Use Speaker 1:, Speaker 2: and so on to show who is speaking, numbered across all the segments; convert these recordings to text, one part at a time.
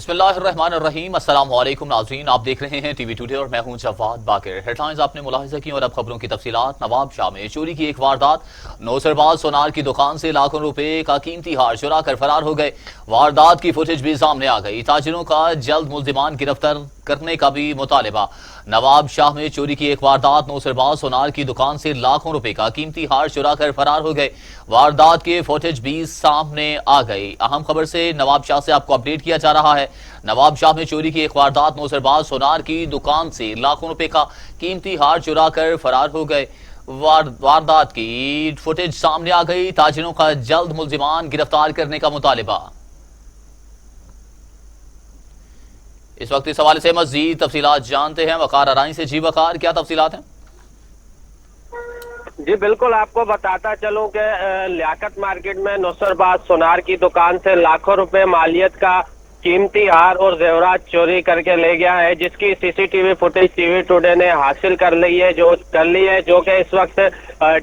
Speaker 1: بسم اللہ الرحمن الرحیم۔ السلام علیکم ناظرین، آپ دیکھ رہے ہیں ٹی وی ٹوڈے اور میں ہوں جواد باقر۔ ہیڈ لائنز آپ نے ملاحظہ کی اور اب خبروں کی تفصیلات۔ نواب شاہ میں چوری کی ایک واردات، نوسرباز سونار کی دکان سے لاکھوں روپے کا قیمتی ہار چرا کر فرار ہو گئے۔ واردات کی فوٹیج بھی سامنے آ گئی۔ تاجروں کا جلد ملزمان گرفتار کرنے کا بھی مطالبہ۔ نواب شاہ میں چوری کی ایک واردات، نوسرباز سونار کی دکان سے لاکھوں روپے کا قیمتی ہار چرا کر فرار ہو گئے۔ واردات کے فوٹیج بھی سامنے آ گئی۔ اہم خبر سے نواب شاہ سے آپ کو اپڈیٹ کیا جا رہا ہے۔ نواب شاہ میں چوری کی ایک واردات، نوسرباز سونار کی دکان سے لاکھوں روپے کا قیمتی ہار چرا کر فرار ہو گئے۔ واردات کی فوٹیج سامنے آ گئی۔ تاجروں کا جلد ملزمان گرفتار کرنے کا مطالبہ۔ اس وقت اس حوالے سے مزید تفصیلات جانتے ہیں وقار ارائیں سے۔ جی وقار، کیا تفصیلات ہیں؟
Speaker 2: جی بالکل، آپ کو بتاتا چلوں کہ لیاقت مارکیٹ میں نوسرباز سونار کی دکان سے لاکھوں روپے مالیت کا قیمتی ہار اور زیورات چوری کر کے لے گیا ہے، جس کی CCTV footage TV today نے حاصل کر لی ہے جو کہ اس وقت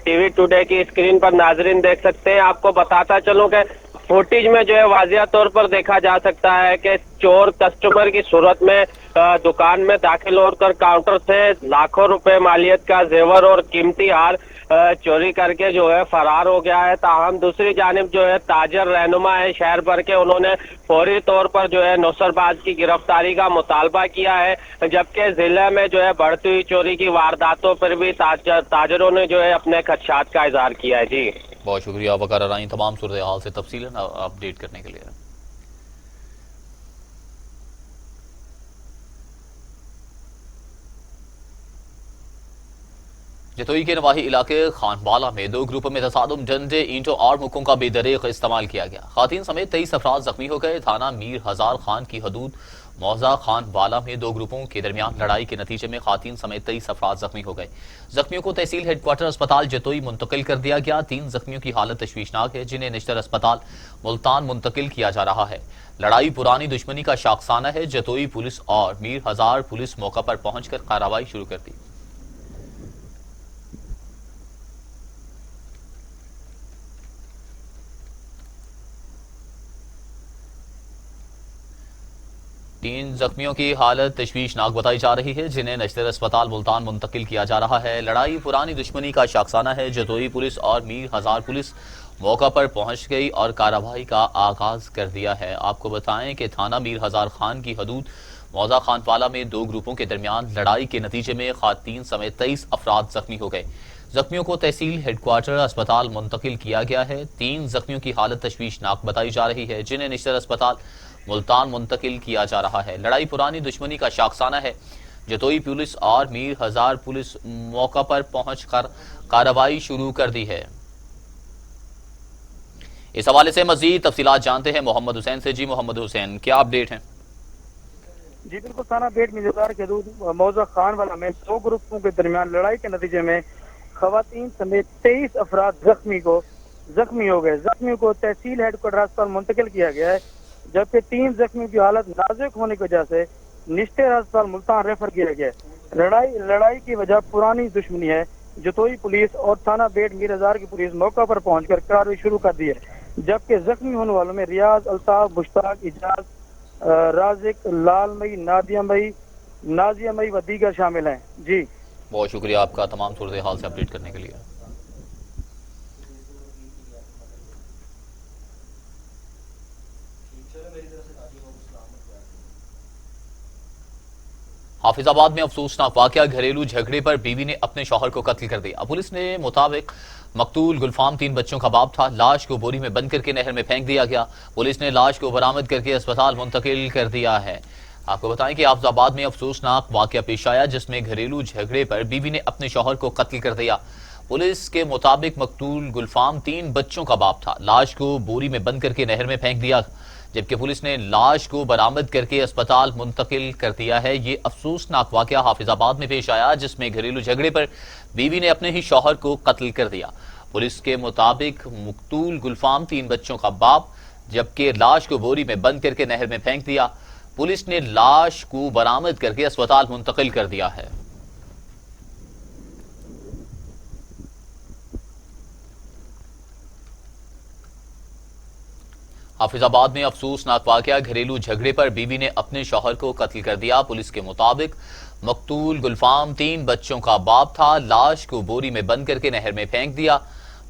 Speaker 2: ٹی وی ٹوڈے کی اسکرین پر ناظرین دیکھ سکتے ہیں۔ آپ کو بتاتا چلوں کہ فوٹیج میں جو ہے واضح طور پر دیکھا جا سکتا ہے کہ چور کسٹمر کی صورت میں دکان میں داخل ہو کر کاؤنٹر سے لاکھوں روپے مالیت کا زیور اور قیمتی ہار چوری کر کے جو ہے فرار ہو گیا ہے۔ تاہم دوسری جانب جو ہے تاجر رہنما ہے شہر بھر کے، انہوں نے فوری طور پر جو ہے نوسرباز کی گرفتاری کا مطالبہ کیا ہے، جبکہ ضلع میں جو ہے بڑھتی ہوئی چوری کی وارداتوں پر بھی تاجروں نے جو ہے اپنے خدشات کا اظہار کیا ہے۔ جی
Speaker 1: بہت شکریہ وقار ارائیں تمام صورتحال سے تفصیل اپڈیٹ کرنے کے لیے۔ جتوئی کے نواحی علاقے خان بالا میں دو گروپوں میں تصادم، ڈنڈے، اینٹوں اور مکوں کا بے دریغ استعمال کیا گیا۔ خواتین سمیت 23 افراد زخمی ہو گئے۔ تھانہ میر ہزار خان کی حدود موضع خان بالا میں دو گروپوں کے درمیان لڑائی کے نتیجے میں خواتین سمیت 23 افراد زخمی ہو گئے۔ زخمیوں کو تحصیل ہیڈ کوارٹر اسپتال جتوئی منتقل کر دیا گیا۔ 3 زخمیوں کی حالت تشویشناک ہے، جنہیں نشتر اسپتال ملتان منتقل کیا جا رہا ہے۔ لڑائی پرانی دشمنی کا شاخسانہ ہے۔ جتوئی پولیس اور میر ہزار پولیس موقع پر پہنچ کر کارروائی شروع کر دی۔ تین زخمیوں کی حالت تشویشناک بتائی جا رہی ہے، جنہیں نشتر اسپتال ملتان منتقل کیا جا رہا ہے۔ لڑائی پرانی دشمنی کا شاخسانہ ہے۔ جتوئی پولیس اور میر ہزار پولیس موقع پر پہنچ گئی اور کارروائی کا آغاز کر دیا ہے۔ آپ کو بتائیں کہ تھانہ میر ہزار خان کی حدود موضع خان پالہ میں دو گروپوں کے درمیان لڑائی کے نتیجے میں خواتین سمیت 23 افراد زخمی ہو گئے۔ زخمیوں کو تحصیل ہیڈ کوارٹر اسپتال منتقل کیا گیا ہے۔ 3 زخمیوں کی حالت تشویشناک بتائی جا رہی ہے، جنہیں نشتر اسپتال ملتان منتقل کیا جا رہا ہے۔ لڑائی پرانی دشمنی کا شاخسانہ ہے۔ جتوئی پولیس اور میر ہزار پولیس موقع پر پہنچ کر کارروائی شروع کر دی ہے۔ اس حوالے سے مزید تفصیلات جانتے ہیں محمد حسین سے۔ جی محمد حسین، کیا اپڈیٹ ہیں؟
Speaker 3: جی بالکل، تھانہ بیٹ میرزدار کے حدود موضع خان والا میں دو گروپوں کے درمیان لڑائی کے نتیجے میں خواتین سمیت 23 افراد زخمی ہو گئے۔ زخمیوں کو تحصیل ہیڈ کوارٹر اسپتال منتقل کیا گیا ہے، جبکہ 3 زخمیوں کی حالت نازک ہونے کی وجہ سے نشتر اسپتال ملتان ریفر کیا گیا ہے۔ لڑائی کی وجہ پرانی دشمنی ہے۔ جتوئی پولیس اور تھانہ بیٹ میر ہزار کی پولیس موقع پر پہنچ کر کارروائی شروع کر دی ہے، جبکہ زخمی ہونے والوں میں ریاض، الطاف، مشتاق، اجاز، رازق، لال مئی، نازیہ مئی و دیگر شامل ہیں۔ جی
Speaker 1: بہت شکریہ آپ کا تمام صورتحال سے اپڈیٹ کرنے کے لیے۔ حافظ آباد میں افسوسناک واقعہ، گھریلو جھگڑے پر بیوی نے اپنے شوہر کو قتل کر دیا۔ پولیس نے مطابق مقتول گلفام 3 بچوں کا باپ تھا۔ لاش کو بوری میں بند کر کے نہر میں پھینک دیا گیا۔ پولیس نے لاش کو برآمد کر کے اسپتال منتقل کر دیا ہے۔ آپ کو بتائیں کہ حافظ آباد میں افسوسناک واقعہ پیش آیا، جس میں گھریلو جھگڑے پر بیوی نے اپنے شوہر کو قتل کر دیا۔ پولیس کے مطابق مقتول گلفام 3 بچوں کا باپ تھا۔ لاش کو بوری میں بند کر کے نہر میں پھینک دیا، جبکہ پولیس نے لاش کو برآمد کر کے اسپتال منتقل کر دیا ہے۔ یہ افسوسناک واقعہ حافظ آباد میں پیش آیا، جس میں گھریلو جھگڑے پر بیوی نے اپنے ہی شوہر کو قتل کر دیا۔ پولیس کے مطابق مقتول گلفام 3 بچوں کا باپ، جبکہ لاش کو بوری میں بند کر کے نہر میں پھینک دیا۔ پولیس نے لاش کو برآمد کر کے اسپتال منتقل کر دیا ہے۔ हाफिज आबाद में अफसोसनाक वाकया, घरेलू झगड़े पर बीवी ने अपने शौहर को कत्ल कर दिया। पुलिस के मुताबिक मकतूल गुलफाम 3 बच्चों का बाप था। लाश को बोरी में बंद करके नहर में फेंक दिया।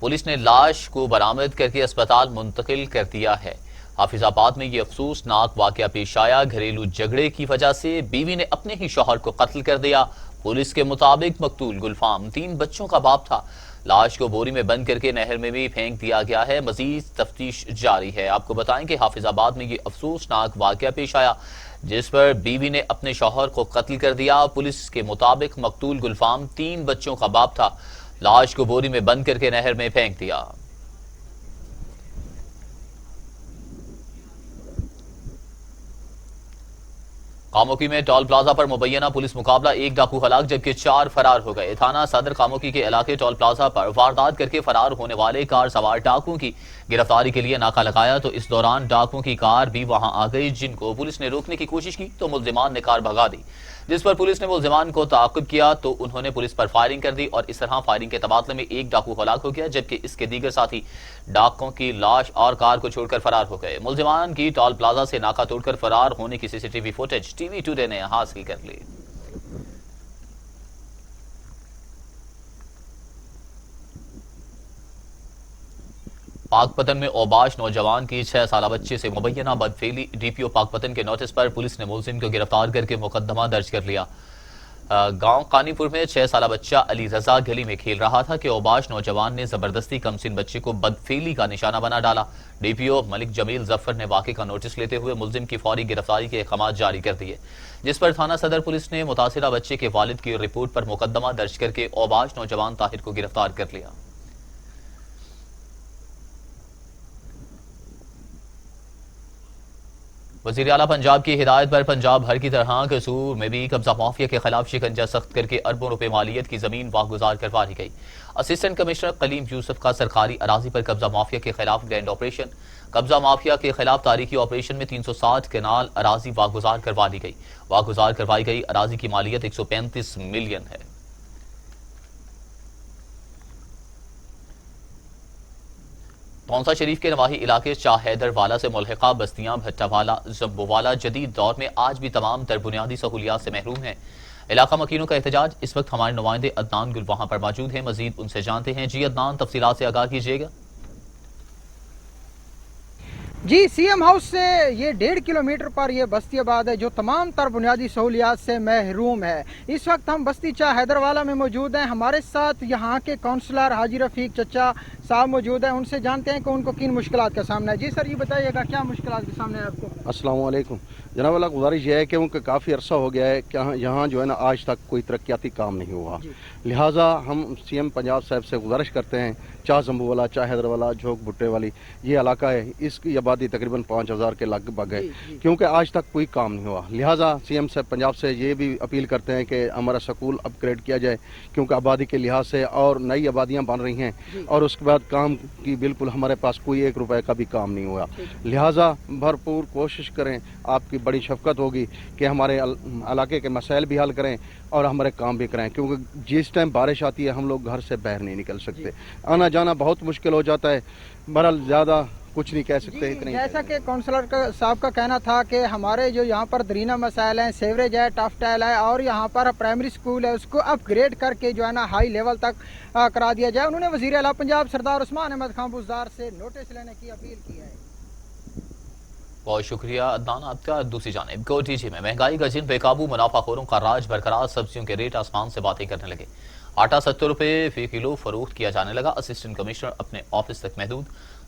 Speaker 1: पुलिस ने लाश को बरामद करके अस्पताल मुंतकिल कर दिया है। हाफिजाबाद में ये अफसोसनाक वाकया पेश आया। घरेलू झगड़े की वजह से बीवी ने अपने ही शौहर को कत्ल कर दिया। पुलिस के मुताबिक मकतूल गुलफाम 3 बच्चों का बाप था। लाश को बोरी में बंद करके नहर में भी फेंक दिया गया है। मजीद तफ्तीश जारी है। आपको बताएं कि हाफिजाबाद में ये अफसोसनाक वाकया पेश आया, जिस पर बीवी ने अपने शौहर को कत्ल कर दिया। पुलिस के मुताबिक मकतूल गुलफाम 3 बच्चों का बाप था। लाश को बोरी में बंद करके नहर में फेंक दिया। कामोकी में टोल प्लाजा पर मुबैना पुलिस मुकाबला, 1 डाकू हलाक जबकि 4 फरार हो गए। थाना सदर कामोकी के इलाके टोल प्लाजा पर वारदात करके फरार होने वाले कार सवार डाकुओं की गिरफ्तारी के लिए नाका लगाया तो इस दौरान डाकुओं की कार भी वहां आ गई, जिनको पुलिस ने रोकने की कोशिश की तो मुल्जिमान ने कार भगा दी, जिस पर पुलिस ने मुल्जिमान को ताक़िब किया तो उन्होंने पुलिस पर फायरिंग कर दी और इस तरह फायरिंग के तबादले में 1 डाकू हलाक हो गया, जबकि इसके दीगर साथी डाकुओं की लाश और कार को छोड़कर फरार हो गए। मुल्जिमान की टोल प्लाजा से नाका तोड़कर फरार होने की सीसीटीवी फुटेज टीवी टुडे ने हासिल कर ली। पाकपतन में औबाश नौजवान की 6 साला बच्चे से मुबैना बदफेली, डीपीओ पाकपतन के नोटिस पर पुलिस ने मुलजिम को गिरफ्तार करके मुकदमा दर्ज कर लिया। गांव कानीपुर में 6 साला बच्चा अली रजा गली में खेल रहा था कि औबाश नौजवान ने जबरदस्ती कमसिन बच्चे को बदफेली का निशाना बना डाला। डीपीओ मलिक जमील जफर ने वाक़े का नोटिस लेते हुए मुलजिम की फौरी गिरफ्तारी के अहकाम जारी कर दिए, जिस पर थाना सदर पुलिस ने मुतासिरा बच्चे के वालिद की रिपोर्ट पर मुकदमा दर्ज करके औबाश नौजवान ताहिर को गिरफ्तार कर लिया। वज़ीर आला पंजाब की हिदायत पर पंजाब भर की तरह कसूर में भी कब्जा माफिया के खिलाफ शिकंजा सख्त करके अरबों रुपए मालियत की जमीन वागुजार करवा दी गई। असिस्टेंट कमिश्नर कलीम यूसुफ का सरकारी अराजी पर कब्जा माफिया के खिलाफ ग्रैंड ऑपरेशन। कब्जा माफिया के खिलाफ तारीखी ऑपरेशन में 360 कनाल अराजी वागुजार करवा दी गई। वागुजार करवाई गई अराजी की मालियत 135 मिलियन है। तौंसा शरीफ के नवाही इलाके शाह हैदर वाला से मुल्हिका बस्तियां भट्टावाला, जम्बोवाला जदीद दौर में आज भी तमाम तर बुनियादी सहूलियात से महरूम हैं। इलाका मकीनों का एहतजाज। इस वक्त हमारे नुमाइंदे अदनान गुल वहां पर मौजूद हैं, मजीद उनसे जानते हैं। जी अदनान, तफसीलात से आगाह कीजिएगा।
Speaker 4: जी, सीएम हाउस से ये 1.5 किलोमीटर पर ये बस्ती आबाद है जो तमाम तर बुनियादी सहूलियात से महरूम है। इस वक्त हम बस्ती शाह हैदरवाला में मौजूद हैं। हमारे साथ यहाँ के काउंसलर हाजी रफीक चचा साहब मौजूद हैं, उनसे जानते हैं कि उनको किन मुश्किलात का सामना है। जी सर, ये बताइएगा क्या मुश्किलात के सामने है आपको?
Speaker 5: अस्सलाम वालेकुम जनाब वाला, गुजारिश ये है कि उनका काफ़ी अरसा हो गया है कि यहाँ जो है ना आज तक कोई तरक्याती काम नहीं हुआ, लिहाजा हम सीएम पंजाब साहब से गुजारिश करते हैं, चाह जम्बू वाला, चाह हैदर वाला, झोंक भुट्टे वाली ये इलाका है, इसकी आबादी तकरीबन 5000 के लगभग है, क्योंकि आज तक कोई काम नहीं हुआ। लिहाजा सीएम साहब पंजाब से ये भी अपील करते हैं कि हमारा स्कूल अपग्रेड किया जाए, क्योंकि आबादी के लिहाज से और नई आबादियाँ बन रही हैं और उसके बाद काम की बिल्कुल हमारे पास कोई 1 रुपए का भी काम नहीं हुआ। लिहाजा भरपूर कोशिश करें, आपकी बड़ी शफकत होगी कि हमारे इलाके के मसाइल भी हल करें और हमारे काम भी करें, क्योंकि जिस टाइम बारिश आती है हम लोग घर से बाहर नहीं निकल सकते, आना जाना बहुत मुश्किल हो जाता है। बहरहाल ज़्यादा कुछ नहीं कह सकते। इतने
Speaker 4: जैसा कि काउंसलर साहब का कहना था कि हमारे जो यहाँ पर दरीना मसाइल हैं, सेवरेज है, टफ टाइल है और यहाँ पर प्राइमरी स्कूल है, उसको अपग्रेड करके जो है ना हाई लेवल तक करा दिया जाए। उन्होंने वज़ीर आला पंजाब सरदार उस्मान अहमद खान बुज़दार से नोटिस लेने की अपील की है।
Speaker 1: बहुत शुक्रिया अदनान आपका। दूसरी जानिब कोटीजी में महंगाई का जिन बेकाबू मुनाफाखोरों का राज बरकरार, सब्जियों के रेट आसमान से बातें करने लगे। आटा 70 रुपये फी किलो फरोख्त किया जाने लगा। असिस्टेंट कमिश्नर अपने ऑफिस तक महदूद,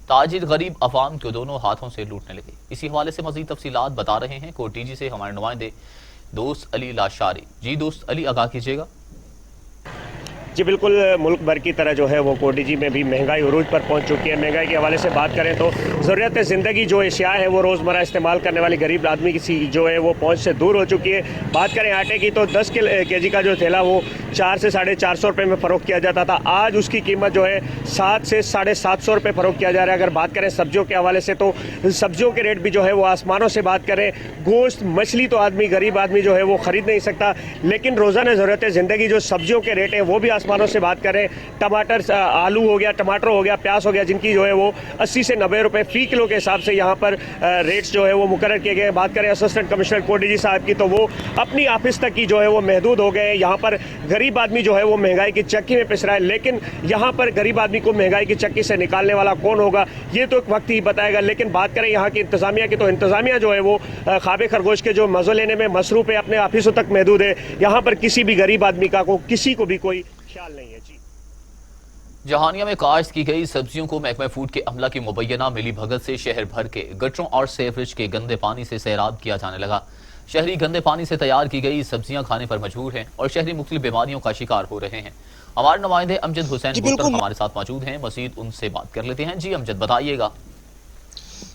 Speaker 1: ताजिर गरीब अवाम को दोनों हाथों से लूटने लगे। इसी हवाले से मजीद तफसीलात बता रहे हैं कोटीजी से हमारे नुमाइंदे दोस्त अली लाशारी। जी दोस्त अली, आगाह कीजिएगा।
Speaker 6: जी बिल्कुल, मुल्क भर की तरह जो है वो कोटीजी में भी महंगाई उरूज पर पहुंच चुकी है। महंगाई के हवाले से बात करें तो ज़रूरत ज़िंदगी जो एशिया है वो रोज़मर्रा इस्तेमाल करने वाली गरीब आदमी की जो है वो पहुंच से दूर हो चुकी है। बात करें आटे की तो 10 केजी का जो थैला वो 400 से 450 रुपये में फ़रोख्त किया जाता था, आज उसकी कीमत जो है 700 से 750 रुपये फ़रोख्त किया जा रहा है। अगर बात करें सब्जियों के हवाले से तो सब्जियों के रेट भी जो है वो आसमानों से बात करें, गोश्त मछली तो आदमी गरीब आदमी जो है वो ख़रीद नहीं सकता, लेकिन रोज़ाना ज़रूरत ज़िंदगी जो सब्जियों के रेट हैं वो भी आसमानों से बात करें। टमाटर, आलू हो गया, टमाटर हो गया, प्याज हो गया, जिनकी जो है वो 80 से 90 रुपये फ़ी किलो के हिसाब से यहाँ पर रेट्स जो है वो मुकर्रर किए गए। बात करें असिस्टेंट कमिश्नर कोडीजी साहब की तो वो अपनी ऑफिस तक की जो है वो महदूद हो गए। यहाँ पर गरीब आदमी जो है वो महंगाई की चक्की में पिस रहा है, लेकिन यहाँ पर गरीब आदमी को महंगाई की चक्की से निकालने वाला कौन होगा ये तो एक वक्त ही बताएगा। लेकिन बात करें यहाँ की इंतज़ामिया की तो इंतज़ामिया जो है वो ख़ाबे खरगोश के जो मज़ो लेने में मसरूफ़ है, अपने ऑफिसों तक महदूद है। यहाँ पर किसी भी गरीब आदमी का किसी को भी कोई ख्याल नहीं है। जी,
Speaker 1: जहानिया में काश्त की गई सब्जियों को महकमा फूड के अमला की मुबैना मिली भगत से शहर भर के गटरों और सेवरेज के गंदे पानी से सैराब किया जाने लगा। शहरी गंदे पानी से तैयार की गई सब्जियां खाने पर मजबूर हैं और शहरी मुख्तलिफ बीमारियों का शिकार हो रहे हैं। हमारे नुमाइंदे अमजद हुसैन बुट्टर हमारे साथ मौजूद हैं, मजीद उनसे बात कर लेते हैं। जी अमजद, बताइएगा।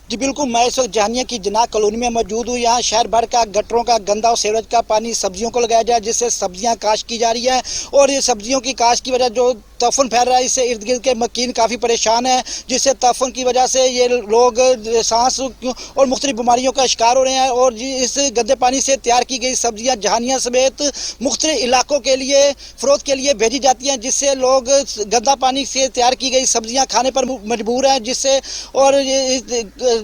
Speaker 7: जी बिल्कुल, मैं इस वक्त जहानिया की जना कॉलोनी में मौजूद हूँ। यहाँ शहर भर का गटरों का गंदा और सीवरेज का पानी सब्जियों को लगाया जाए, जिससे सब्जियाँ काश्त की जा रही है और ये सब्जियों की काश्त की वजह जो तफन फैल रहा है, इससे इर्द गिर्द के मकीन काफ़ी परेशान है, जिससे तफन की वजह से ये लोग सांस और मुख्तलिफ बीमारियों का शिकार हो रहे हैं। और इस गंदे पानी से तैयार की गई सब्जियाँ जहानिया समेत मुख्तलिफ इलाकों के लिए फ़रोख्त के लिए भेजी जाती हैं, जिससे लोग गंदा पानी से तैयार की गई सब्जियाँ खाने पर मजबूर हैं, जिससे और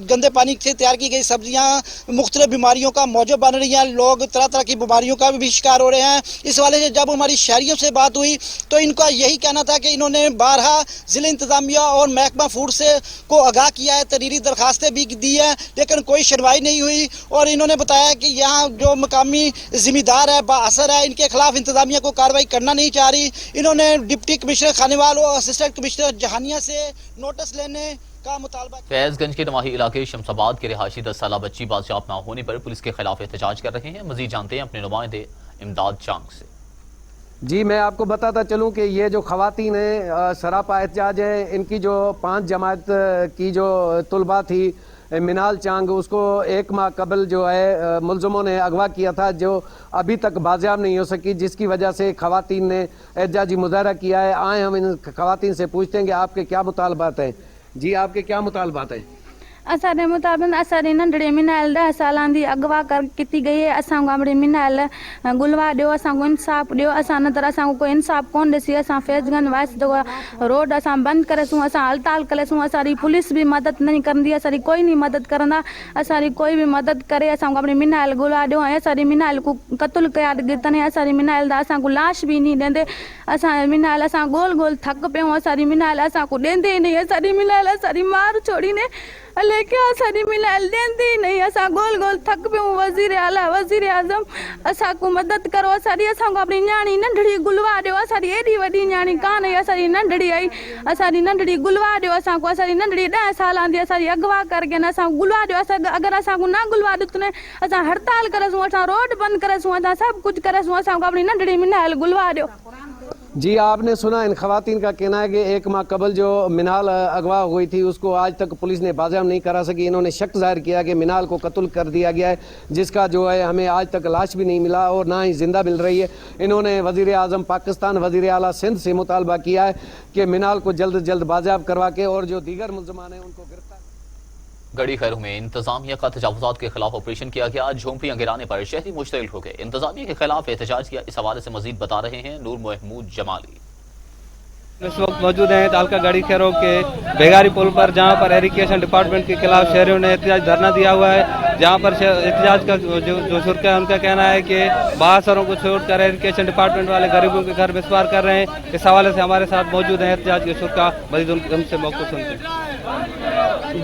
Speaker 7: गंदे पानी से तैयार की गई सब्जियां मुख्तलिफ बीमारियों का मौजू बन रही हैं। लोग तरह तरह की बीमारियों का भी शिकार हो रहे हैं। इस वाले से जब हमारी शहरियों से बात हुई तो इनका यही कहना था कि इन्होंने बारहा जिला इंतजामिया और महकमा फूड से को आगाह किया है, तहरीरी दरखास्तें भी दी हैं, लेकिन कोई सुनवाई नहीं हुई। और इन्होंने बताया कि यहाँ जो मकामी जिम्मेदार है बाअसर है, इनके खिलाफ इंतजामिया को कार्रवाई करना नहीं चाह रही। इन्होंने डिप्टी कमिश्नर खानेवाल और असिस्टेंट कमिश्नर जहानिया से नोटिस लेने का मुतालबा।
Speaker 1: फैजगंज के नवाही इलाके शमसाबाद के रिहायशी 10 साला बच्ची बादशाह ना होने पर पुलिस के खिलाफ एहतजाज कर रहे हैं। मजीद जानते हैं अपने नुमाइंदे इमदाद चांग से।
Speaker 8: जी, मैं आपको बताता चलूं कि ये जो खवातीन हैं सरापा एहतजाज है। इनकी जो 5 जमात की जो तुलबा थी मिनाल चांग, उसको 1 माह कबल जो है मुलजमों ने अगवा किया था, जो अभी तक बाजियाब नहीं हो सकी, जिसकी वजह से खवातीन ने एहतजाजी मुजाहरा किया है। आए हम इन खवातीन से पूछते हैं कि आपके क्या मुतालबात हैं। जी, आपके क्या मुतालबात हैं?
Speaker 9: असारे मुताबिक असारी नंढड़े मिनाल 10 सालां दी अगवा कर की गई है। असां हमरे मिनाल गुलवा दियो, असां को इंसाफ दियो। असां न तर असां कोई इंसाफ कोन दिसी। असां फैजगंज वाइस जो रोड असां बंद करे सूं, असां हड़ताल करे सूं। असारी पुलिस भी मदद नहीं करंदी, असारी कोई नहीं मदद करंदा। असारी कोई भी मदद करे असां को अपनी मिनाल गुलवा दियो। असारी मिनाल को कत्ल कया गितने, असारी मिनाल दा असां को लाश भी नहीं देंदे। असां मिनाल असां गोल गोल थक पे, असारी मिनाल असां को देंदे ही नहीं। असारी मिनाल असारी मार छोड़ी ने लेकिन असारी मिनाल देंदी नहीं। असां गोल गोल थक पे। वजीर आला वजीर आजम असां को मदद करो। असारी असां को अपनी न्याणी नंढड़ी गुलवा दियो। असारी एडी वडी न्याणी कान है, असारी नंढड़ी आई, असारी नंढड़ी गुलवा दियो। असां को असारी नंढड़ी 10 सालां दी असारी अगवा करके न असां गुलवा दियो। असां अगर असां को ना गुलवा दियो तो असां हड़ताल करे सूं, असां रोड बंद करे सूं, असां सब कुछ करे सूं। असां को अपनी नंढड़ी मिनाल गुलवा दियो।
Speaker 8: जी, आपने सुना इन खवातीन का कहना है कि 1 माह कबल जो मिनाल अगवा हुई थी उसको आज तक पुलिस ने बाजियाब नहीं करा सकी। इन्होंने शक जाहिर किया कि मिनाल को कत्ल कर दिया गया है, जिसका जो है हमें आज तक लाश भी नहीं मिला और ना ही जिंदा मिल रही है। इन्होंने वजीर आजम पाकिस्तान, वजीर आला सिंध से मुतालबा किया है कि मिनाल को जल्द जल्द बाजियाब करवा के और जो दीगर मुलजमान हैं उनको गिरफ्तार।
Speaker 1: गड़ी खैरों में इंतजामिया का तजावुजात के खिलाफ ऑपरेशन किया गया। झोंपड़ियां गिराने पर शहरी मुश्तइल हो गए। इंतजामिया के खिलाफ एहतजाज किया। इस हवाले से मजीद बता रहे हैं नूर महमूद जमाली।
Speaker 10: इस वक्त मौजूद हैं तालका गाड़ी खैरों के बेगारी पुल पर, जहां पर इरिगेशन डिपार्टमेंट के खिलाफ शहरियों ने एहतजाज धरना दिया हुआ है। जहां पर एहतजाज का जो शुरा है उनका कहना है कि बासरों को छोड़कर इरिगेशन डिपार्टमेंट वाले गरीबों के घर मिसवार कर रहे हैं। इस हवाले से हमारे साथ मौजूद हैं एहतजाज के शुरा, मजीद उनसे मौक़िफ़ सुनते हैं।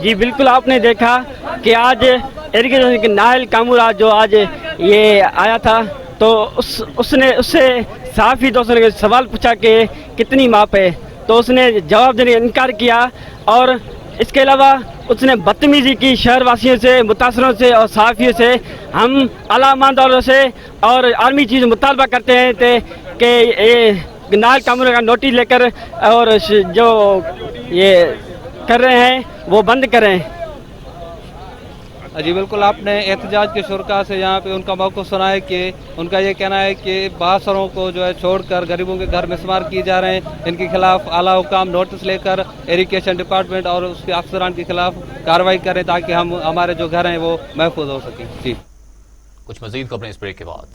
Speaker 11: जी बिल्कुल, आपने देखा कि आज इरिगेशन के नाहिल कामूरा जो आज ये आया था, तो उससे साफ़ी दोस्तों ने सवाल पूछा कि कितनी माप है, तो उसने जवाब देने का इनकार किया। और इसके अलावा उसने बदतमीजी की शहर वासियों से, मुतासरों से और सहाफ़ियों से। हम आला ईमानदारों से और आर्मी चीज़ मुतालबा करते हैं कि ये नाहिल कामूरा का नोटिस लेकर और जो ये कर रहे हैं वो बंद करें।
Speaker 10: जी बिल्कुल, आपने एहतजाज के शुरा से यहाँ पे उनका मौक़िफ़ सुना है कि उनका ये कहना है कि बासरों को जो है छोड़कर गरीबों के घर मिसमार किए जा रहे हैं। इनके खिलाफ आला हुकाम नोटिस लेकर इरिगेशन डिपार्टमेंट और उसके अफसरान के खिलाफ कार्रवाई करें ताकि हम हमारे जो घर हैं वो महफूज हो सकें। जी
Speaker 1: कुछ मजीद खबरें इस ब्रेक के बाद।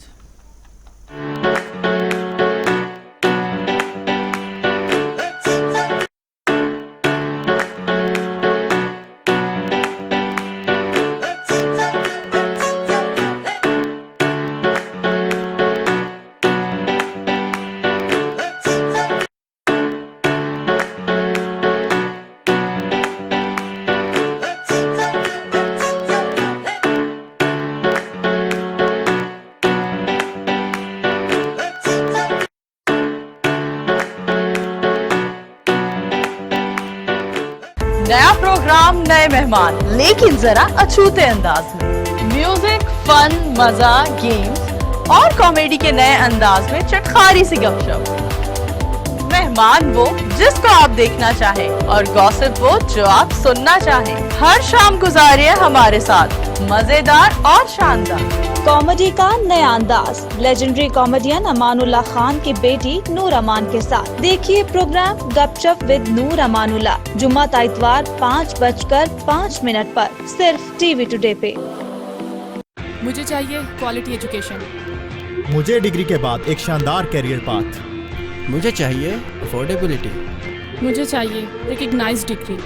Speaker 12: नया प्रोग्राम, नए मेहमान, लेकिन जरा अछूते अंदाज में। म्यूजिक, फन, मजा, गेम्स और कॉमेडी के नए अंदाज में चटखारी सी गपशप। मेहमान वो जिसको आप देखना चाहें और गॉसिप वो जो आप सुनना चाहें। हर शाम गुजारिए हमारे साथ मजेदार और शानदार
Speaker 13: कॉमेडी का नया अंदाज। लेजेंडरी कॉमेडियन अमानुल्लाह खान की बेटी नूर अमान के साथ देखिए प्रोग्राम गपशप विद नूर अमानुल्लाह, जुम्मा इतवार 5:05 पर सिर्फ टीवी टुडे पे।
Speaker 14: मुझे चाहिए क्वालिटी एजुकेशन,
Speaker 15: मुझे डिग्री के बाद एक शानदार करियर पाथ,
Speaker 16: मुझे चाहिए अफोर्डेबिलिटी,
Speaker 14: मुझे चाहिए रिकग्नाइज्ड डिग्री।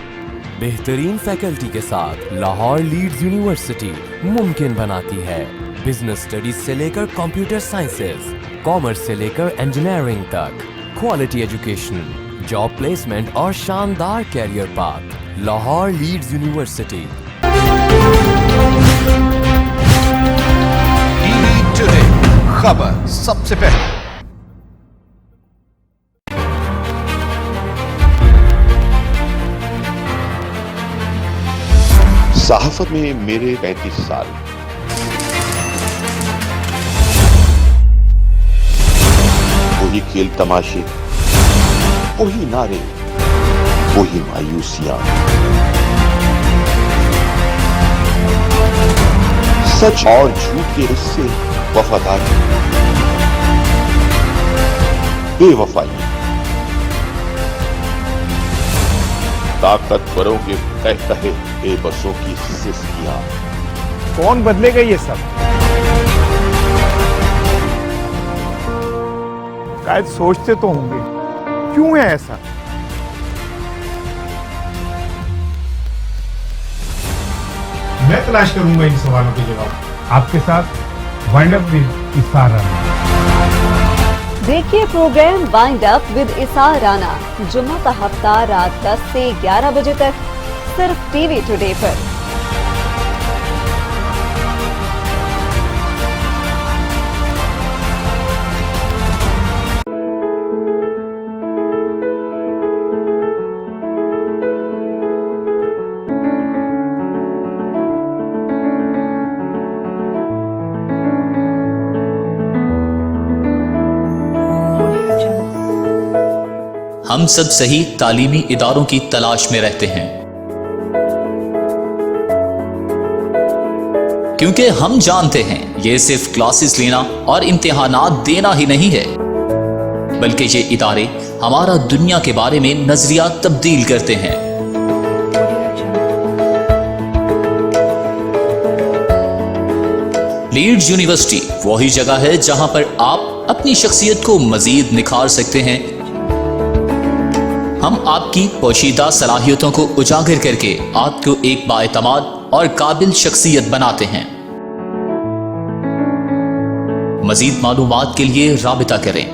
Speaker 17: बेहतरीन फैकल्टी के साथ लाहौर लीड्स यूनिवर्सिटी मुमकिन बनाती है बिजनेस स्टडीज से लेकर कंप्यूटर साइंसेज, कॉमर्स से लेकर इंजीनियरिंग तक, क्वालिटी एजुकेशन, जॉब प्लेसमेंट और शानदार career path. Lahore Leeds university.
Speaker 18: TV today, खबर सबसे पहले।
Speaker 19: सहाफत में मेरे 35 साल, वही खेल तमाशे, वही नारे, वही मायूसियां, सच और झूठ के हिस्से, वफादारी, बेवफाई, ताकतवरों के कह कहे बेबसों की सिस्कियां।
Speaker 20: कौन बदलेगा ये सब? शायद सोचते तो होंगे क्यों है ऐसा। मैं तलाश करूंगा इन सवालों के जवाब आपके साथ वाइंड अप विद इसार राना।
Speaker 21: देखिए प्रोग्राम वाइंड अप विद इसार राना जुम्मा का हफ्ता रात 10 से 11 बजे तक सिर्फ टीवी टुडे पर।
Speaker 1: हम सब सही तालीमी इदारों की तलाश में रहते हैं, क्योंकि हम जानते हैं ये सिर्फ क्लासेस लेना और इम्तिहानात देना ही नहीं है, बल्कि ये इदारे हमारा दुनिया के बारे में नजरिया तब्दील करते हैं। लीड्स यूनिवर्सिटी वही जगह है जहां पर आप अपनी शख्सियत को मजीद निखार सकते हैं। हम आपकी पोशीदा सलाहियतों को उजागर करके आपको एक बाएतमाद और काबिल शख्सियत बनाते हैं। मजीद मालूमात के लिए राबिता करें।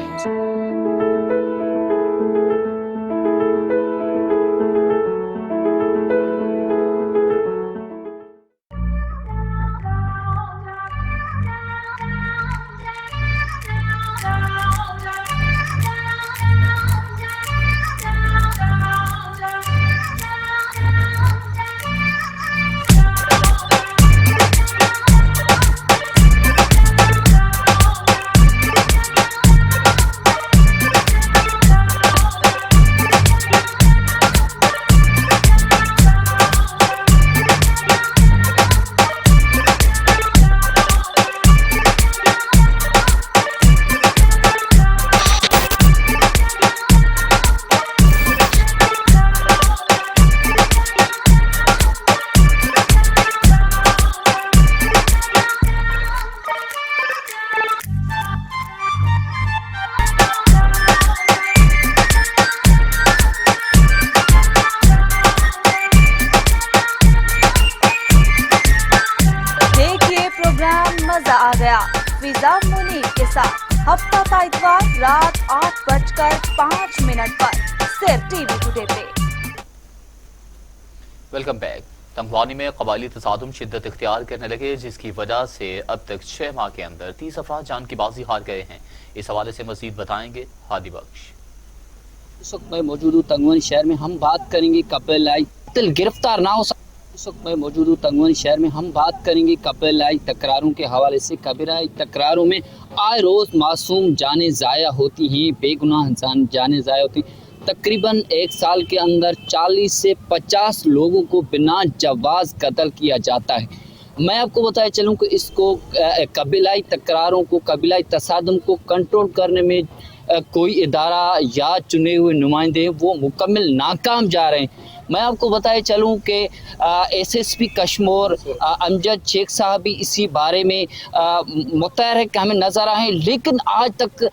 Speaker 13: तफसील के साथ हफ्ता का इतवार रात 8:05 पर सिर्फ टीवी टुडे पे।
Speaker 1: Welcome back. तंगवानी में कबायली तसादुम शिद्दत इख्तियार करने लगे, जिसकी वजह से अब तक 6 माह के अंदर 30 अफराद जान की बाजी हार गए हैं। इस हवाले से मजीद बताएंगे हादी बख्श।
Speaker 2: इस वक्त मैं मौजूद हूँ तंगवानी शहर में। हम बात करेंगे कबीलाई कत्ल गिरफ्तार ना हो इस वक्त मैं मौजूद हूँ तंगवानी शहर में। हम बात करेंगे कबीलाई तकरारों के हवाले से। कबीलाई तकरारों में आए रोज़ मासूम जाने ज़ाया होती हैं, बेगुनाह जाने ज़ाया होती हैं। तकरीबन 1 साल के अंदर 40 से 50 लोगों को बिना जवाज़ कत्ल किया जाता है। मैं आपको बताया चलूँ कि इसको कबीलाई तकरारों को, कबीलाई तसादम को कंट्रोल करने में कोई इदारा या चुने हुए नुमाइंदे वो मुकम्मल नाकाम जा रहे हैं। मैं आपको बताया चलूँ कि SSP कश्मीर अमजद शेख साहब भी इसी बारे में मुतहरिक हमें नज़र आए, लेकिन आज तक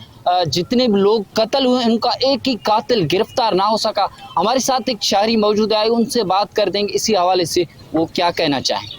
Speaker 2: जितने भी लोग कत्ल हुए उनका एक ही कातिल गिरफ्तार ना हो सका। हमारे साथ एक शायरी मौजूद है, उनसे बात कर देंगे इसी हवाले से वो क्या कहना चाहें।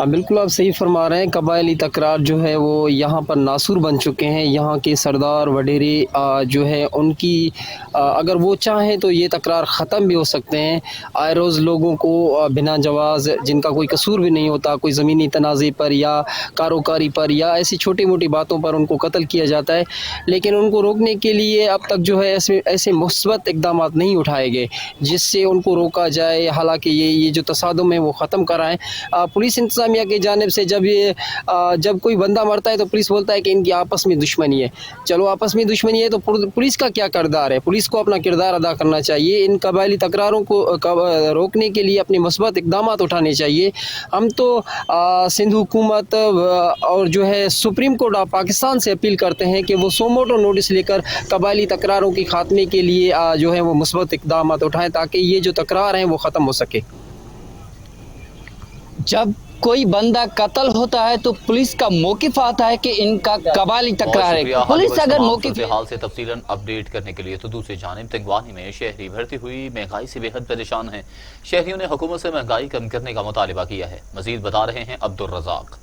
Speaker 22: बिल्कुल आप सही फरमा रहे हैं। कबायली तकरार जो है वो यहाँ पर नासूर बन चुके हैं। यहाँ के सरदार वडेरे जो है उनकी अगर वो चाहें तो ये तकरार ख़त्म भी हो सकते हैं। आए रोज़ लोगों को बिना जवाज़, जिनका कोई कसूर भी नहीं होता, कोई ज़मीनी तनाज़े पर या कारोकारी पर या ऐसी छोटी मोटी बातों पर उनको कत्ल किया जाता है। लेकिन उनको रोकने के लिए अब तक जो है ऐसे मुस्बत इक़दाम नहीं उठाए गए जिससे उनको रोका जाए। हालाँकि ये जो तसादुम है वो ख़त्म कराएँ। पुलिस इंतज़ामिया की जानिब से जब कोई बंदा मरता है तो पुलिस बोलता है कि इनकी आपस में दुश्मनी है। चलो आपस में दुश्मनी है तो पुलिस का क्या किरदार है? पुलिस को अपना किरदार अदा करना चाहिए। इन कबायली तकरारों को रोकने के लिए अपने मस्बत इक़दाम उठाने चाहिए। हम तो सिंध हुकूमत और जो है सुप्रीम कोर्ट ऑफ पाकिस्तान से अपील करते हैं कि वो सोमोटो नोटिस लेकर कबायली तकरारों के खात्मे के लिए जो है वो मस्बत इक़दाम उठाएँ ताकि ये जो तकरार हैं वो ख़त्म हो सके।
Speaker 2: जब कोई बंदा कत्ल होता है तो पुलिस का मौक़िफ़ आता है कि इनका कबायली तकरार है। पुलिस अगर मौक़िफ़
Speaker 1: हाल से तफसीलन अपडेट करने के लिए तो दूसरी जानिब तंगवानी में शहरी बढ़ती हुई महंगाई से बेहद परेशान हैं। शहरियों ने हुकूमत से महंगाई कम करने का मुतालिबा किया है। मजीद बता रहे हैं अब्दुल रज़ाक।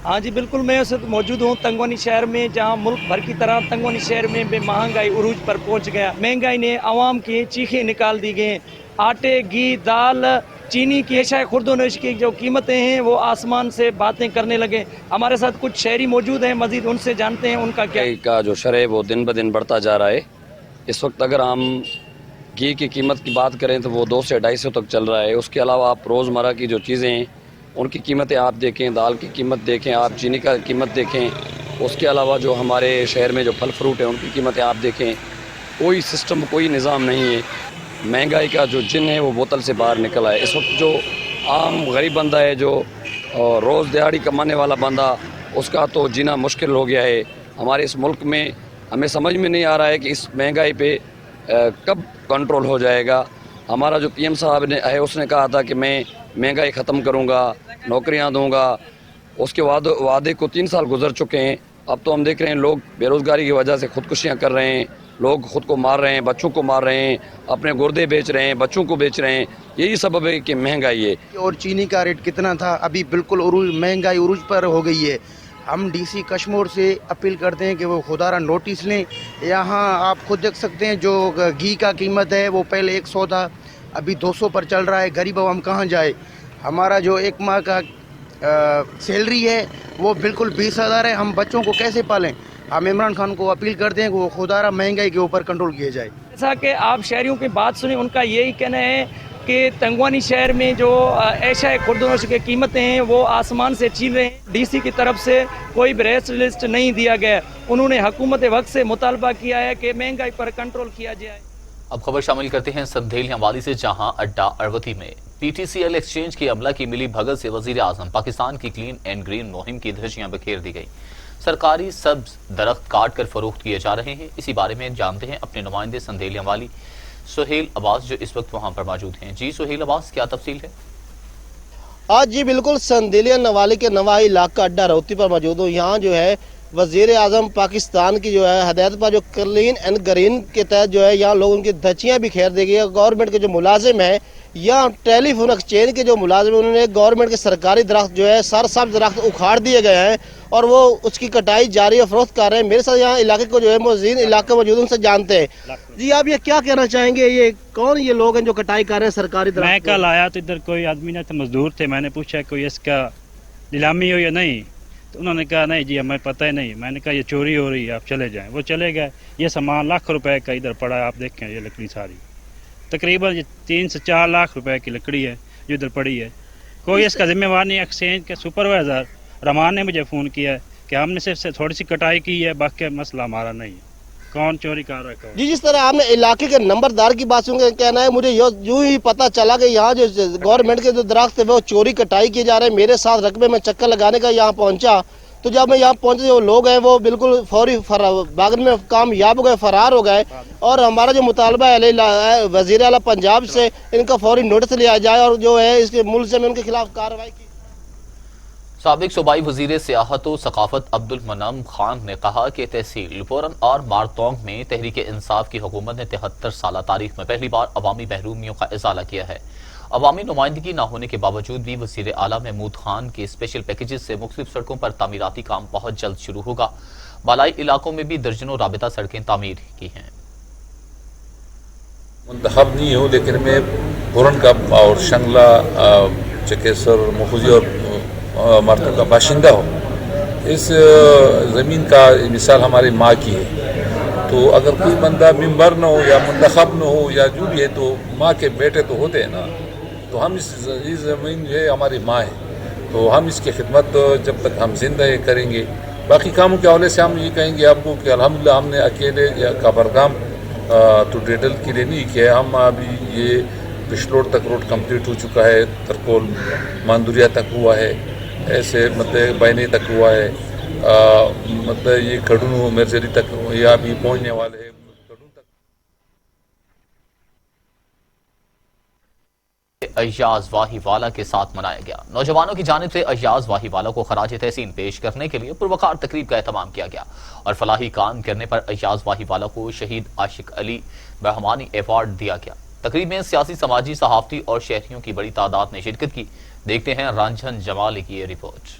Speaker 23: हाँ जी बिल्कुल, मैं उस मौजूद हूँ तंगवानी शहर में, जहाँ मुल्क भर की तरह तंगवानी शहर में भी महंगाई उरूज पर पहुँच गया। महंगाई ने आवाम की चीखें निकाल दी गई। आटे, घी, दाल, चीनी की अशाए खुर्दोनोश की जो कीमतें हैं वो आसमान से बातें करने लगे। हमारे साथ कुछ शहरी मौजूद हैं, मजीद उनसे जानते हैं उनका क्या
Speaker 24: का जो शरह वो दिन ब दिन बढ़ता जा रहा है। इस वक्त अगर हम घी की कीमत की बात करें तो वो 200 से 250 तक चल रहा है। उसके अलावा आप रोज़मर्रा की जो चीज़ें हैं उनकी कीमतें आप देखें, दाल की कीमत देखें, आप चीनी का कीमत देखें। उसके अलावा जो हमारे शहर में जो फल फ्रूट है उनकी कीमतें आप देखें। कोई सिस्टम, कोई निज़ाम नहीं है। महंगाई का जो जिन है वो बोतल से बाहर निकला है। इस वक्त जो आम गरीब बंदा है, जो रोज़ दिहाड़ी कमाने वाला बंदा, उसका तो जीना मुश्किल हो गया है। हमारे इस मुल्क में हमें समझ में नहीं आ रहा है कि इस महंगाई पे कब कंट्रोल हो जाएगा। हमारा जो PM साहब ने है उसने कहा था कि मैं महंगाई ख़त्म करूँगा, नौकरियाँ दूँगा। उसके वादे को 3 साल गुजर चुके हैं। अब तो हम देख रहे हैं लोग बेरोज़गारी की वजह से ख़ुदकुशियाँ कर रहे हैं, लोग ख़ुद को मार रहे हैं, बच्चों को मार रहे हैं, अपने गुर्दे बेच रहे हैं, बच्चों को बेच रहे हैं। यही सबब है कि महंगाई है।
Speaker 25: और चीनी का रेट कितना था, अभी बिल्कुल महंगाई उरूज पर हो गई है। हम DC कश्मीर से अपील करते हैं कि वो खुदारा नोटिस लें। यहाँ आप खुद देख सकते हैं जो घी का कीमत है वो पहले 100 था, अभी 200 पर चल रहा है। गरीब हम कहाँ जाए? हमारा जो 1 माह का सैलरी है वो बिल्कुल 20,000 है। हम बच्चों को कैसे पालें? हम इमरान खान को अपील करते हैं कि वो खुदारा महंगाई के ऊपर कंट्रोल किया जाए।
Speaker 23: जैसा कि आप शहरियों की बात सुने, उनका यही कहना है कि तंगवानी शहर में जो एशाए खुर्दोनोश की कीमतें हैं वो आसमान से छीन रहे हैं। DC की तरफ से कोई भी रेट लिस्ट नहीं दिया गया। उन्होंने हुकूमत वक्त से मुतालबा किया है कि महंगाई पर कंट्रोल किया जाए।
Speaker 1: अब खबर शामिल करते हैं संधेलियां वाली से, जहां अड्डा अरवती में PTCL एक्सचेंज की अमला की मिली भगत से वजीर आजम पाकिस्तान की क्लीन एंड ग्रीन मुहिम की धज्जियां बिखेर दी गई। सरकारी सब्ज दरख्त काट कर फरोख्त किए जा रहे हैं। इसी बारे में जानते हैं अपने नुमाइंदे संधेलियां वाली सुहेल अब्बास जो इस वक्त वहां पर मौजूद हैं। जी सुहेल अब्बास, क्या तफसील है?
Speaker 26: आज जी बिल्कुल संधेलिया नवाली के नवाही इलाका अड्डा अरवती पर मौजूद हूँ। यहाँ जो है
Speaker 3: वज़ीर आज़म पाकिस्तान की जो है हदायत पर जो क्लीन एंड ग्रीन के तहत जो है यहाँ लोगों की धज्जियाँ भी खेर दी गई है। गवर्नमेंट के जो मुलाजिम हैं या टेलीफोन एक्सचेंज के जो मुलाजिम हैं उन्होंने गवर्नमेंट के सरकारी दरख्त जो है सरसब्ज दरख्त उखाड़ दिए गए हैं और वो उसकी कटाई जारी और फरोख्त कर रहे हैं। मेरे साथ यहाँ इलाके को जो है मोजीन इलाके मौजूद उनसे जानते हैं। जी आप ये क्या कहना चाहेंगे, ये कौन ये लोग हैं जो कटाई कर रहे हैं सरकारी दरख्त?
Speaker 4: मैं कल आया तो इधर कोई आदमी ने तो मजदूर थे, मैंने पूछा कोई इसका नीलामी हो या नहीं, तो उन्होंने कहा नहीं जी हमें पता ही नहीं। मैंने कहा ये चोरी हो रही है आप चले जाएं। वो चले गए। ये सामान लाख रुपए का इधर पड़ा है, आप देखें ये लकड़ी सारी तकरीबन ये 3 से 4 लाख रुपए की लकड़ी है जो इधर पड़ी है। कोई इसका जिम्मेवार नहीं। एक्सचेंज के सुपरवाइज़र रहमान ने मुझे फ़ोन किया है कि हमने सिर्फ थोड़ी सी कटाई की है, बाकी मसला हमारा नहीं है। कौन चोरी कर रहा है?
Speaker 3: जी जिस तरह आपने इलाके के नंबरदार की बात सुन के कहना है, मुझे यूँ ही पता चला कि यहाँ जो गवर्नमेंट के जो दरख्त है वो चोरी कटाई किए जा रहे हैं। मेरे साथ रकबे में चक्कर लगाने का यहाँ पहुँचा तो जब मैं यहाँ पहुँचे जो लोग हैं वो बिल्कुल फौरी भागने में कामयाब हो गए, फरार हो गए। और हमारा जो मुतालबा है वज़ीर आला पंजाब से इनका फौरी नोटिस लिया जाए और जो है इसके मुल्ज़िम में उनके खिलाफ कार्रवाई की।
Speaker 1: साबिक सूबाई वज़ीर सियाहत व सकाफत अब्दुल मनाम खान ने कहा कि तहसील पोरन और मारतोंग में तहरीक इंसाफ की हुकूमत ने 73 साल तारीख में पहली बार अवामी महरूमियों का इजाला किया है। अवामी नुमाइंदगी न होने के बावजूद भी वज़ीर आला महमूद खान के स्पेशल पैकेजेस से मुख्तलिफ सड़कों पर तामीराती काम बहुत जल्द शुरू होगा। बालाई इलाकों में भी दर्जनों राबिता सड़कें तामीर की हैं।
Speaker 5: मुंतखब नहीं हूँ लेकिन मैं पोरन का और शंगला चकेसर मखूजी और मारतों का बाशिंदा हूँ। इस ज़मीन का मिसाल हमारी माँ की है, तो अगर कोई बंदा मेंबर न हो या मुंतखब न हो या जो भी है तो माँ के बेटे तो होते हैं ना। तो हम इस ज़मीन जो है हमारी माँ है, तो हम इसकी खिदमत जब तक हम जिंदा है करेंगे। बाकी कामों के हवाले से हम ये कहेंगे आपको कि अल्हम्दुलिल्लाह हमने अकेले या काबरगाम तो डेडल के लिए नहीं किया। हम अभी ये पिछलोड तक रोड कंप्लीट हो चुका है, तरकोल मांदुरिया तक हुआ है, ऐसे मतलब बैने तक हुआ है, मतलब ये खडून मिर्जरी तक या भी पहुँचने वाले हैं।
Speaker 1: अय्याज वाहीवाला के साथ मनाया गया। नौजवानों की जानिब से अय्याज वाहीवाला को खराज तहसीन पेश करने के लिए पुरवकार तकरीब का एहतमाम किया गया और फलाही काम करने पर अय्याज वाहीवाला को शहीद आशिक अली बहमानी अवार्ड दिया गया। तकरीब में सियासी, समाजी, सहाफती और शहरियों की बड़ी तादाद ने शिरकत की। देखते हैं रांझन जमाली की ये रिपोर्ट।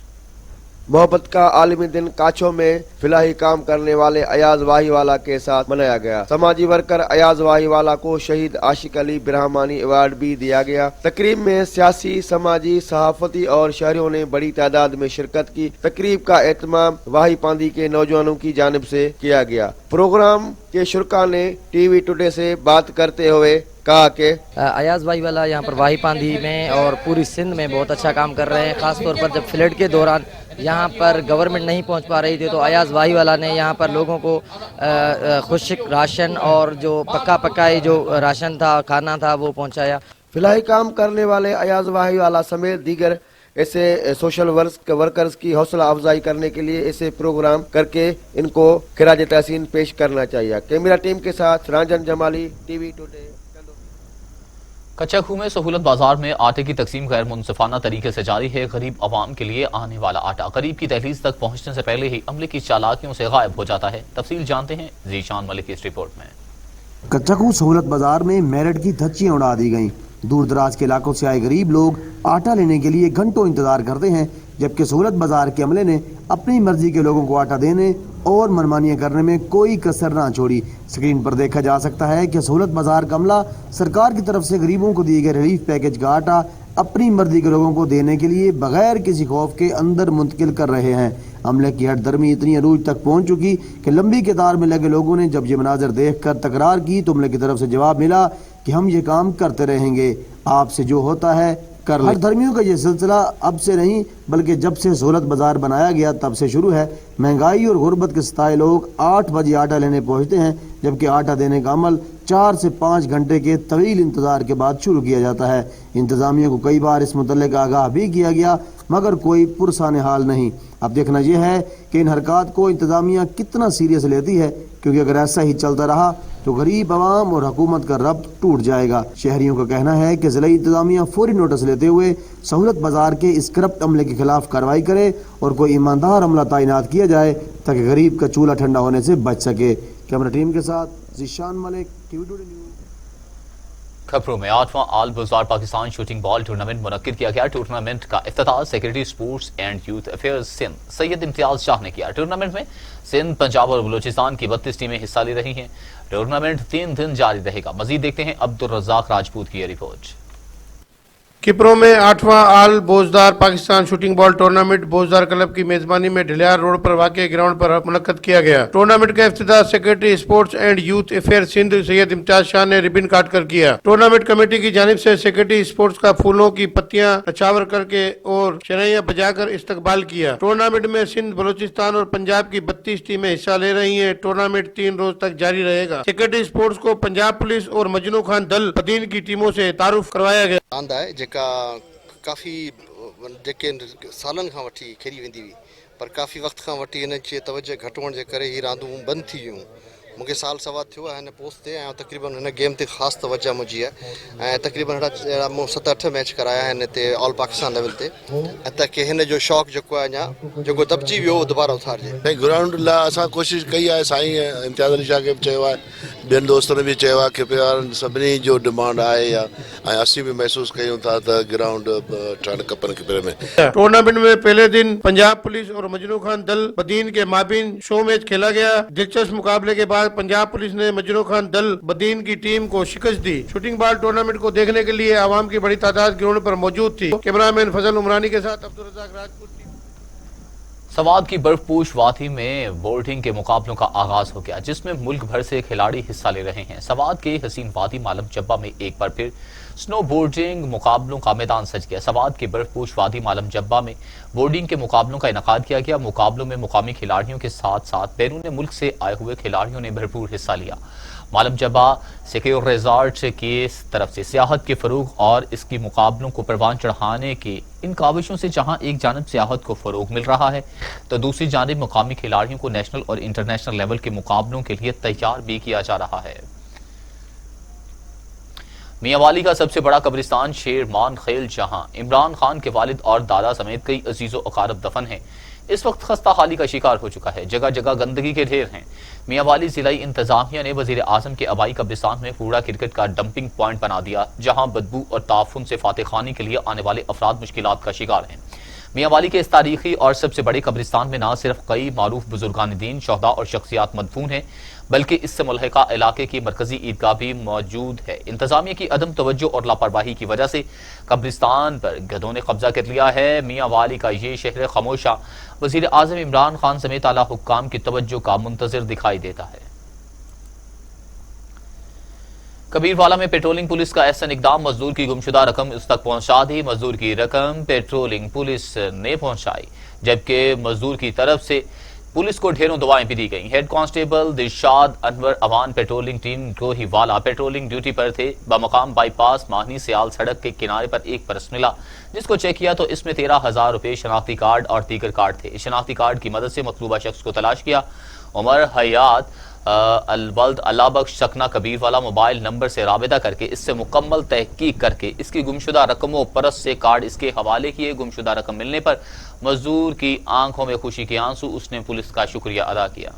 Speaker 3: मोहब्बत का आलमी दिन काछो में फिलाही काम करने वाले अयाज वाहीवाला के साथ मनाया गया। समाजी वर्कर अयाज वाहीवाला को शहीद आशिक अली बिरहमानी अवार्ड भी दिया गया। तकरीब में सियासी, समाजी, सहाफती और शहरियों ने बड़ी तादाद में शिरकत की। तकरीब का एहतमाम वाही पांदी के नौजवानों की जानिब से किया गया। प्रोग्राम के शुरका ने टीवी टुडे से बात करते हुए कहा कि
Speaker 6: अयाज वाहीवाला यहाँ पर वाही पांदी में और पूरी सिंध में बहुत अच्छा काम कर रहे हैं। खास तौर पर जब फ्लड के दौरान यहाँ पर गवर्नमेंट नहीं पहुँच पा रही थी तो अयाज वाहीवाला ने यहाँ पर लोगों को खुश्क राशन और जो पकाई जो राशन था, खाना था, वो पहुँचाया।
Speaker 3: फिलहाल काम करने वाले अयाज वाहीवाला समेत दीगर ऐसे सोशल वर्कर्स की हौसला अफजाई करने के लिए ऐसे प्रोग्राम करके इनको खिराज तहसीन पेश करना चाहिए। कैमरा टीम के साथ रांझन जमाली, टीवी टुडे।
Speaker 1: कच्चा खूह में सहूलत बाजार में आटे की तकसीम गैर मुनसिफाना तरीके से जारी है। गरीब आवाम के लिए आने वाला आटा करीब की दहलीज तक पहुंचने से पहले ही अमले की चालाकियों से गायब हो जाता है। तफसील जानते हैं जीशान मलिक की इस रिपोर्ट में।
Speaker 7: कच्चा खूह सहूलत बाजार में मेरठ की धज्जियां उड़ा दी गयी। दूर दराज के इलाकों से आए गरीब लोग आटा लेने के लिए घंटों इंतजार करते हैं, जबकि सहूलत बाजार के अमले ने अपनी मर्जी के लोगों को आटा देने और मनमानियां करने में कोई कसर ना छोड़ी। स्क्रीन पर देखा जा सकता है कि सहूलत बाजार का अमला सरकार की तरफ से गरीबों को दिए गए रिलीफ पैकेज का आटा अपनी मर्जी के लोगों को देने के लिए बगैर किसी खौफ के अंदर मुंतकिल कर रहे हैं। अमले की हटदर्मी इतनी अरूज तक पहुंच चुकी कि लंबी कतार में लगे लोगों ने जब ये मनाजर देखकर तकरार की तो अमले की तरफ से जवाब मिला कि हम ये काम करते रहेंगे, आपसे जो होता है कर ले। हटदर्मियों का ये सिलसिला अब से नहीं बल्कि जब से सहूलत बाजार बनाया गया तब से शुरू है। महंगाई और गुर्बत के सताए लोग 8 बजे आटा लेने पहुंचते हैं, जबकि आटा देने का अमल 4 से 5 घंटे के तवील इंतजार के बाद शुरू किया जाता है। इंतजामिया को कई बार इस मुतल्लिक आगाह भी किया गया मगर कोई पुरसाने हाल नहीं। अब देखना यह है कि इन हरकत को इंतजामिया कितना सीरियस लेती है, क्योंकि अगर ऐसा ही चलता रहा तो गरीब आवाम और हुकूमत का रब्त टूट जाएगा। शहरियों का कहना है कि ज़िला इंतजामिया फौरी नोटिस लेते हुए सहूलत बाजार के इस करप्ट अमले के खिलाफ कार्रवाई करे और कोई ईमानदार अमला तैनात किया जाए ताकि गरीब का चूल्हा ठंडा होने से बच सके। कैमरा टीम के साथ Zeeshan Malik, TV today news.
Speaker 1: खबरों में 8वां आल बाजार पाकिस्तान शूटिंग बॉल टूर्नामेंट मुनक्किद किया गया। टूर्नामेंट का इफ्तिताह secretary sports and youth affairs Sindh Syed Imtiaz Shah ने किया। टूर्नामेंट में सिंध, पंजाब और बलूचिस्तान की 32 टीमें हिस्सा ले रही हैं। टूर्नामेंट 3 दिन जारी रहेगा। मजीद देखते हैं अब्दुल रज़ाक राजपूत की रिपोर्ट।
Speaker 8: किप्रो में 8वां all Bozdar Pakistan shooting ball tournament Bozdar club की मेजबानी में ढलियार रोड पर वाक़े ग्राउंड पर मुनक्कद किया गया। टूर्नामेंट का इफ्तिताह secretary sports and youth affair Sindh Syed Imtiaz Shah ने रिबन काट कर किया। टूर्नामेंट कमेटी की जानिब से सेक्रेटरी स्पोर्ट्स का फूलों की पत्तियां नछावर करके और शहनाइयां बजाकर इस्तकबाल किया। टूर्नामेंट में सिंध, बलूचिस्तान और पंजाब की 32 टीमें हिस्सा ले रही है। टूर्नामेंट 3 रोज तक जारी रहेगा। सेक्रेटरी स्पोर्ट्स को पंजाब पुलिस और मजनू खान दल बदीन की टीमों से तारुफ करवाया गया।
Speaker 9: काफ़ी जेके सालन खां वठी खेॾी वेंदी हुई, पर काफ़ी वक़्त खां वठी हिन खे तवजो घटि हुअण जे करे ही रांदूं बंदि थी वियूं। मूंखे साल सवा थियो आहे हिन पोस्ट ते ऐं तक़रीबन हिन गेम ते ख़ासि तवजो मुंहिंजी आहे ऐं तक़रीबन अहिड़ा मूं 7-8 मैच कराया आहिनि हिते ऑल पाकिस्तान लेवल ते ऐं ताकी हिन जो शौक़ु जेको आहे अञा जेको दॿिजी वियो दुबारा उथारिजे।
Speaker 10: ग्राउंड लाइ असां कोशिशि कई आहे। साईं इम्तियाज़ अली शाह खे बि चयो आहे, ॿियनि दोस्तनि बि चयो आहे कि प्यार सभिनी जो डिमांड आहे ऐं असीं बि महसूस कयूं था त ग्राउंड ठहण खपनि किपरे में।
Speaker 8: टूर्नामेंट में पहले दिन पंजाब पुलिस और मजनू खान दल बदीन के माबीन शो मैच खेला गया। दिलचस्प मुकाबले के बाद पंजाब पुलिस ने मजनू खान दल बदीन की टीम को शिकस्त दी। शूटिंग बॉल टूर्नामेंट को देखने के लिए आवाम की बड़ी तादाद ग्राउंड पर मौजूद थी। कैमरामैन फजल उमरानी के साथ अब्दुल रज़ाक राजपूत।
Speaker 1: सवात की बर्फपूश वादी में बोर्डिंग के मुकाबलों का आगाज हो गया, जिसमें मुल्क भर से खिलाड़ी हिस्सा ले रहे हैं। सवात के हसीन वादी मालम जब्बा में एक बार फिर स्नो बोर्डिंग मुकाबलों का मैदान सज गया। सवात की बर्फपूश वादी मालम जब्बा में बोर्डिंग के मुकाबलों का इनेकाद किया गया। मुकाबलों में मुकामी खिलाड़ियों के साथ साथ बैरून मुल्क से आए हुए खिलाड़ियों ने भरपूर हिस्सा लिया। मालम जब्बा सिक्योर रिजॉर्ट की तरफ से सियाहत के फरोग और इसकी मुकाबलों को परवान चढ़ाने की इन काविशों से जहां एक जानब सियाहत को फरोग मिल रहा है तो दूसरी जानब मुकामी खिलाड़ियों को नेशनल और इंटरनेशनल लेवल के मुकाबलों के लिए तैयार भी किया जा रहा है। मियांवाली का सबसे बड़ा कब्रिस्तान शेरमान खेल, जहां इमरान खान के वालिद और दादा समेत कई अजीजों अकारब दफन हैं, इस वक्त खस्ता हाली का शिकार हो चुका है। जगह जगह गंदगी के ढेर हैं। मियांवाली जिला इंतजामिया ने वजीर आजम के आबाई कब्रिस्तान में कूड़ा क्रिकेट का डंपिंग पॉइंट बना दिया, जहां बदबू और ताफुन से फाते खानी के लिए आने वाले अफराद मुश्किलात का शिकार हैं। मियांवाली के इस तारीखी और सबसे बड़े कब्रिस्तान में न सिर्फ कई मारूफ बुजुर्गान दीन, शहदा और शख्सियात मदफून हैं, बल्कि इससे मुल्हिका इलाके की मरकजी ईदगाह भी मौजूद है। इंतजामिया की अदम तवज्जो और लापरवाही की वजह से कब्रिस्तान पर गधों ने कब्जा कर लिया है। मियांवाली का ये शहर खामोशा वजीर आजम इमरान खान समेत आला हुक्काम की तवज्जो का मुंतजिर दिखाई देता है। कबीरवाला में पेट्रोलिंग पुलिस का ऐसा इकदाम, मजदूर की गुमशुदा रकम उस तक पहुंचा दी। मजदूर की रकम पेट्रोलिंग पुलिस ने पहुंचाई, जबकि मजदूर की तरफ से पुलिस को ढेरों दुआएं भी दी गई। Head constable Dilshad Anwar Awan patrolling team Gohiwala patrolling duty पर थे। बमकाम बाईपास माहनी सियाल सड़क के किनारे पर एक पर्स मिला, जिसको चेक किया तो इसमें 13,000 रुपए, शनाख्ती कार्ड और दीगर कार्ड थे। शनाख्ती कार्ड की मदद से मतलूबा शख्स को तलाश किया। उमर हयात अलवल्द अल्लाबख्श सकना कबीरवाला मोबाइल नंबर से राबिता करके इससे मुकम्मल तहकीक करके इसकी गुमशुदा रकमों परस से कार्ड इसके हवाले किए। गुमशुदा रकम मिलने पर मजदूर की आंखों में खुशी के आंसू, उसने पुलिस का शुक्रिया अदा किया।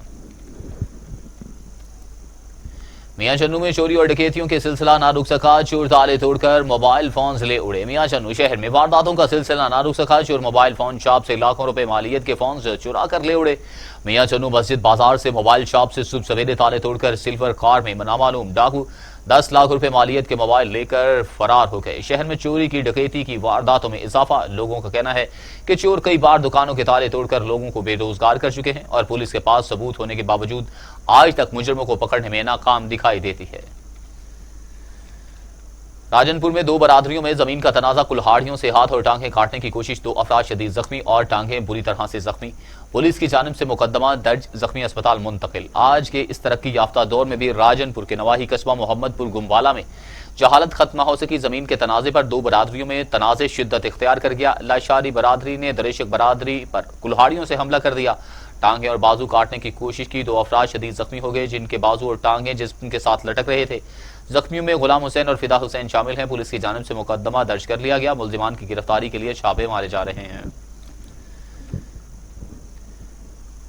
Speaker 1: मियां चन्नू में चोरी और डकैतियों के सिलसिला ना रुक सका, चोर ताले तोड़कर मोबाइल फोन ले उड़े। मियां चन्नू शहर में वारदातों का सिलसिला ना रुक सका, चोर मोबाइल फोन शॉप से लाखों रुपए मालियत के फोन चुरा कर ले उड़े। मियां चन्नू मस्जिद बाजार से मोबाइल शॉप से सुबह सवेरे ताले तोड़कर सिल्वर कार में नामालूम डाकू 10 लाख रुपए मालियत के मोबाइल लेकर फरार हो गए। शहर में चोरी की डकैती की वारदातों में इजाफा। लोगों का कहना है कि चोर कई बार दुकानों के ताले तोड़कर लोगों को बेरोजगार कर चुके हैं और पुलिस के पास सबूत होने के बावजूद आज तक मुजरिमों को पकड़ने में नाकाम दिखाई देती है। राजनपुर में 2 बरादरियों में जमीन का तनाजा, कुल्हाड़ियों से हाथ और टांगें काटने की कोशिश, 2 अफराद शदीद जख्मी और टांगें बुरी तरह से जख्मी। पुलिस की जानिब से मुकदमा दर्ज, जख्मी अस्पताल मुंतकिल। आज के इस तरक्की याफ्ता दौर में भी राजनपुर के नवाही कस्बा मोहम्मदपुर गुमवाला में जहालत खत्म हो सकी, जमीन के तनाजे पर 2 बरादरियों में तनाजे शिद्दत इख्तियार कर गया। लाशारी बरादरी ने दरेशक बरादरी पर कुल्हाड़ियों से हमला कर दिया। ٹانگیں اور بازو کاٹنے کی کوشش کی، 2 افراد شدید زخمی ہو گئے جن کے بازو اور ٹانگیں جسم کے ساتھ لٹک رہے تھے۔ زخمیوں میں غلام حسین اور فدا حسین شامل ہیں۔ پولیس کی جانب سے مقدمہ درج کر لیا گیا، ملزمان کی گرفتاری کے لیے چھاپے مارے جا رہے ہیں۔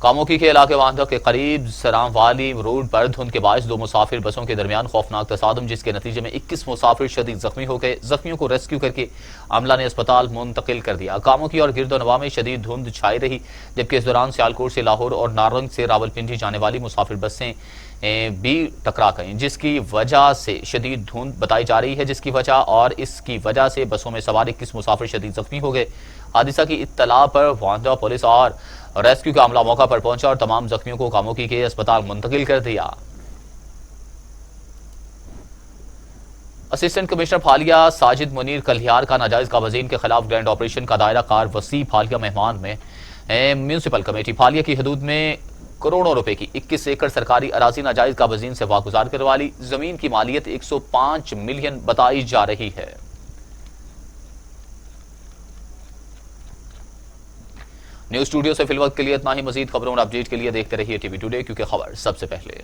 Speaker 1: کاموکی کے علاقے واندہ کے قریب سرام والی روڈ پر دھند کے باعث 2 مسافر بسوں کے درمیان خوفناک تصادم، جس کے نتیجے میں 21 مسافر شدید زخمی ہو گئے۔ زخمیوں کو ریسکیو کر کے عملہ نے اسپتال منتقل کر دیا۔ کاموکی اور گرد و نواح میں شدید دھند چھائی رہی، جبکہ اس دوران سیالکوٹ سے لاہور اور نارنگ سے راولپنڈی جانے والی مسافر بسیں بھی ٹکرا گئیں، جس کی وجہ سے شدید دھند بتائی جا رہی ہے، جس کی وجہ اور اس کی وجہ سے بسوں میں سوار 21 مسافر شدید زخمی ہو گئے۔ حادثہ کی اطلاع پر واندہ پولیس اور ریسکیو کا عملہ موقع پر پہنچا اور تمام زخمیوں کو کاموکی کے اسپتال منتقل کر دیا۔ اسسٹنٹ کمشنر پھالیہ ساجد منیر کلیار کا ناجائز قابضین کے خلاف گرینڈ آپریشن کا دائرہ کار وسیع۔ پھالیہ مہمان میں میونسپل کمیٹی پھالیہ کی حدود میں کروڑوں روپے کی 21 ایکڑ سرکاری اراضی ناجائز قابضین سے واگزار کروا لی۔ زمین کی مالیت 105 ملین بتائی جا رہی ہے۔ نیوز اسٹوڈیو سے فی الوقت کے لیے اتنا ہی۔ مزید خبروں اور اپڈیٹ کے لیے دیکھتے رہیے ٹی وی ٹوڈے، کیونکہ خبر سب سے پہلے